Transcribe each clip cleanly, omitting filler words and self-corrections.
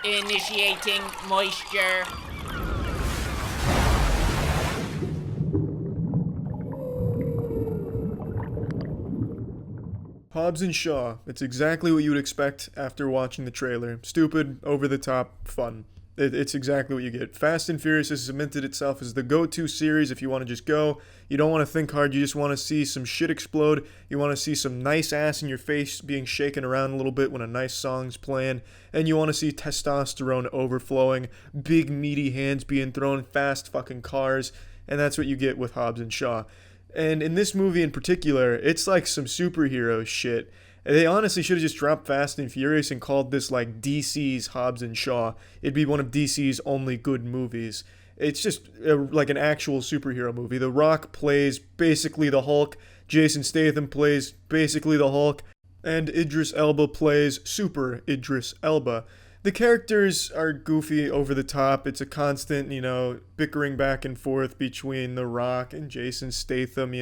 Initiating moisture. Hobbs and Shaw. It's exactly what you would expect after watching the trailer. Stupid, over the top, fun. It's exactly what you get. Fast and Furious has cemented itself as the go-to series if you want to just go. You don't want to think hard. You just want to see some shit explode. You want to see some nice ass in your face being shaken around a little bit when a nice song's playing. And you want to see testosterone overflowing, big meaty hands being thrown, fast fucking cars. And that's what you get with Hobbs and Shaw. And in this movie in particular, it's like some superhero shit. They honestly should have just dropped Fast and Furious and called this like DC's Hobbs and Shaw. It'd be one of DC's only good movies. It's just like an actual superhero movie. The Rock plays basically the Hulk. Jason Statham plays basically the Hulk. And Idris Elba plays Super Idris Elba. The characters are goofy, over the top. It's a constant, bickering back and forth between The Rock and Jason Statham,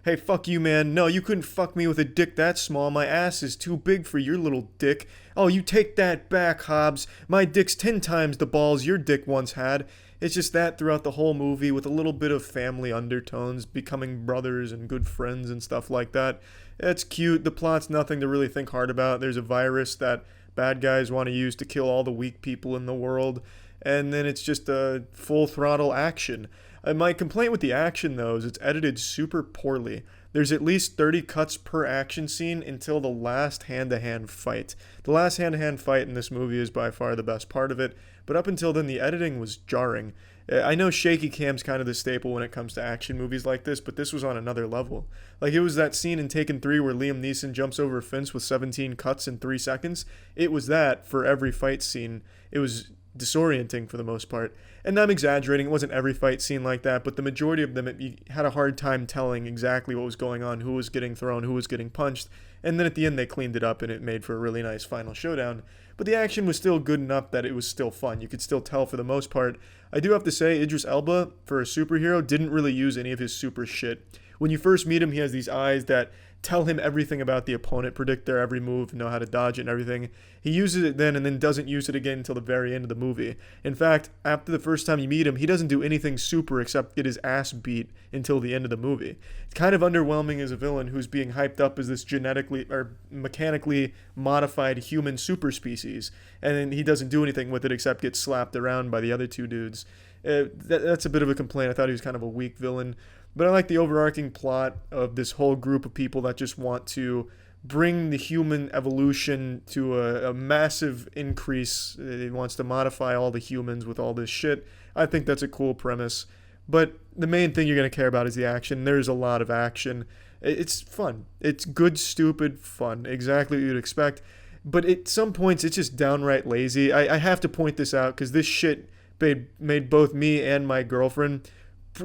Hey, fuck you, man. No, you couldn't fuck me with a dick that small. My ass is too big for your little dick. Oh, you take that back, Hobbs. My dick's 10 times the balls your dick once had. It's just that throughout the whole movie with a little bit of family undertones, becoming brothers and good friends and stuff like that. It's cute. The plot's nothing to really think hard about. There's a virus that bad guys want to use to kill all the weak people in the world, and then it's just a full throttle action. My complaint with the action, though, is it's edited super poorly. There's at least 30 cuts per action scene until the last hand-to-hand fight. The last hand-to-hand fight in this movie is by far the best part of it, but up until then the editing was jarring. I know shaky cam's kind of the staple when it comes to action movies like this, but this was on another level. Like, it was that scene in Taken 3 where Liam Neeson jumps over a fence with 17 cuts in 3 seconds. It was that for every fight scene. It was disorienting for the most part. And I'm exaggerating, it wasn't every fight scene like that, but the majority of them, you had a hard time telling exactly what was going on, who was getting thrown, who was getting punched, and then at the end they cleaned it up and it made for a really nice final showdown. But the action was still good enough that it was still fun. You could still tell for the most part. I do have to say, Idris Elba, for a superhero, didn't really use any of his super shit. When you first meet him, he has these eyes that tell him everything about the opponent, predict their every move, know how to dodge it and everything. He uses it then and then doesn't use it again until the very end of the movie. In fact, after the first time you meet him, he doesn't do anything super except get his ass beat until the end of the movie. It's kind of underwhelming as a villain who's being hyped up as this genetically or mechanically modified human super species, and then he doesn't do anything with it except get slapped around by the other two dudes. That's a bit of a complaint. I thought he was kind of a weak villain. But I like the overarching plot of this whole group of people that just want to bring the human evolution to a massive increase. It wants to modify all the humans with all this shit. I think that's a cool premise. But the main thing you're going to care about is the action. There's a lot of action. It's fun. It's good, stupid fun. Exactly what you'd expect. But at some points, it's just downright lazy. I have to point this out because this shit made both me and my girlfriend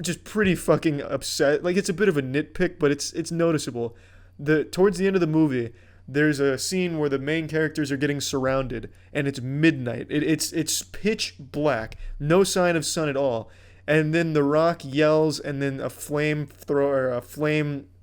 just pretty fucking upset. Like, it's a bit of a nitpick, but it's noticeable. Towards the end of the movie, there's a scene where the main characters are getting surrounded, and it's midnight. It's pitch black, no sign of sun at all. And then The Rock yells, and then a flame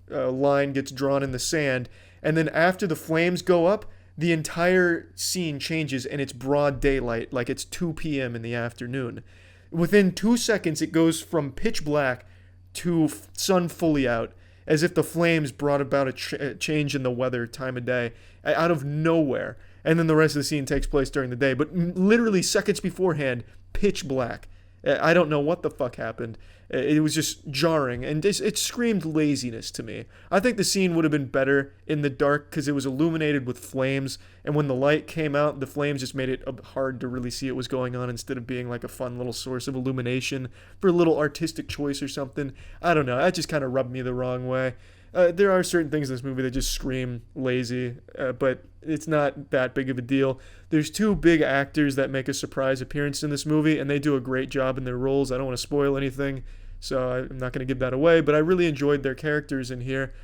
line gets drawn in the sand. And then after the flames go up, the entire scene changes, and it's broad daylight, like it's 2 p.m. in the afternoon. Within 2 seconds, it goes from pitch black to sun fully out, as if the flames brought about a change in the weather, time of day, out of nowhere. And then the rest of the scene takes place during the day. But literally seconds beforehand, pitch black. I don't know what the fuck happened. It was just jarring, and it screamed laziness to me. I think the scene would have been better in the dark because it was illuminated with flames, and when the light came out, the flames just made it hard to really see what was going on instead of being like a fun little source of illumination for a little artistic choice or something. I don't know. That just kind of rubbed me the wrong way. There are certain things in this movie that just scream lazy, but it's not that big of a deal. There's 2 big actors that make a surprise appearance in this movie, and they do a great job in their roles. I don't want to spoil anything, so I'm not going to give that away, but I really enjoyed their characters in here.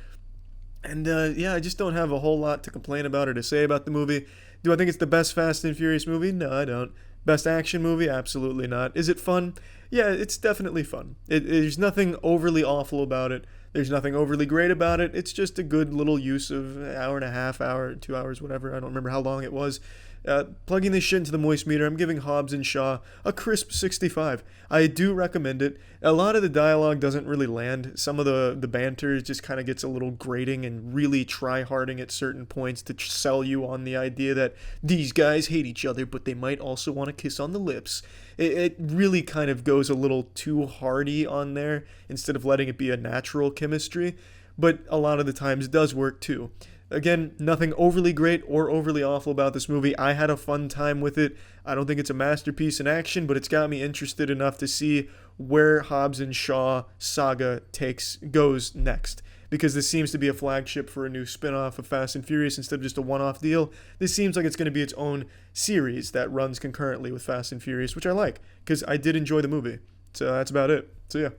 And I just don't have a whole lot to complain about or to say about the movie. Do I think it's the best Fast and Furious movie? No, I don't. Best action movie? Absolutely not. Is it fun? Yeah, it's definitely fun. There's nothing overly awful about it. There's nothing overly great about it. It's just a good little use of an hour and a half, 2 hours, whatever. I don't remember how long it was. Plugging this shit into the moist meter, I'm giving Hobbs and Shaw a crisp 65. I do recommend it. A lot of the dialogue doesn't really land. Some of the banter just kind of gets a little grating and really try-harding at certain points to sell you on the idea that these guys hate each other, but they might also want to kiss on the lips. It really kind of goes a little too hardy on there instead of letting it be a natural chemistry, but a lot of the times does work too. Again, nothing overly great or overly awful about this movie. I had a fun time with it. I don't think it's a masterpiece in action, but it's got me interested enough to see where Hobbs and Shaw saga goes next. Because this seems to be a flagship for a new spin-off of Fast and Furious instead of just a one-off deal. This seems like it's going to be its own series that runs concurrently with Fast and Furious, which I like, because I did enjoy the movie. So that's about it. So yeah.